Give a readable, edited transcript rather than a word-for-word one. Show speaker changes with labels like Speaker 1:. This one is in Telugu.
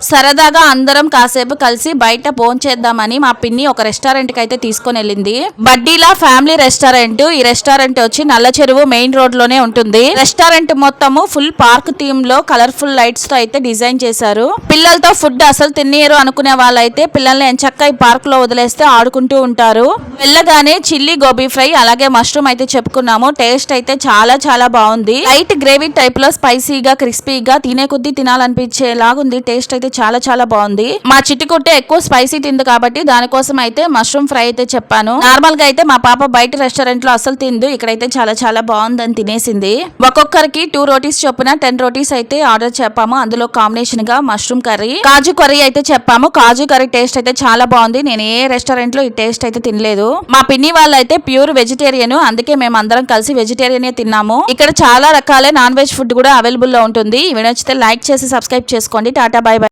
Speaker 1: సరదాగా అందరం కాసేపు కలిసి బయట భోంచేద్దామని మా పిన్ని ఒక రెస్టారెంట్ కి అయితే తీసుకొని వెళ్ళింది. బడ్డీలా ఫ్యామిలీ రెస్టారెంట్. ఈ రెస్టారెంట్ వచ్చి నల్ల చెరువు మెయిన్ రోడ్ లోనే ఉంటుంది. రెస్టారెంట్ మొత్తము ఫుల్ పార్క్ థీమ్ లో కలర్ఫుల్ లైట్స్ తో అయితే డిజైన్ చేశారు. పిల్లలతో ఫుడ్ అసలు తినేయరు అనుకునే వాళ్ళైతే పిల్లల్ని ఎంచక్కా ఈ పార్క్ లో వదిలేస్తే ఆడుకుంటూ ఉంటారు. వెళ్ళగానే చిల్లీ గోబీ ఫ్రై అలాగే మష్రూమ్ అయితే చెప్పుకున్నాము. టేస్ట్ అయితే చాలా చాలా బాగుంది. లైట్ గ్రేవీ టైప్ లో స్పైసీగా క్రిస్పీగా తినే కొద్దీ తినాలనిపించేలాగుంది. టేస్ట్ అయితే చాలా చాలా బాగుంది. మా చిట్టుకుట్టే ఎక్కువ స్పైసీ తింది కాబట్టి దానికోసం అయితే మష్రూమ్ ఫ్రై అయితే చెప్పాను. నార్మల్ గా అయితే మా పాప బయట రెస్టారెంట్ లో అసలు తిందు. ఇక్కడైతే చాలా చాలా బాగుందని తినేసింది. ఒక్కొక్కరికి 2 రోటీస్ చొప్పున 10 రోటీస్ అయితే ఆర్డర్ చెప్పాము. అందులో కాంబినేషన్ గా మష్రూమ్ కర్రీ, కాజు కర్రీ అయితే చెప్పాము. కాజు కర్రీ టేస్ట్ అయితే చాలా బాగుంది. నేను ఏ రెస్టారెంట్ లో ఈ టేస్ట్ అయితే తినలేదు. మా పిన్ని వాళ్ళు అయితే ప్యూర్ వెజిటేరియన్. అందుకే మేము అందరం కలిసి వెజిటేరియన్ తిన్నాము. ఇక్కడ చాలా రకాల నాన్ వెజ్ ఫుడ్ కూడా అవైలబుల్ లో ఉంటుంది. ఈ వీడియో నచ్చితే లైక్ చేసి సబ్స్క్రైబ్ చేసుకోండి. Tata bye by.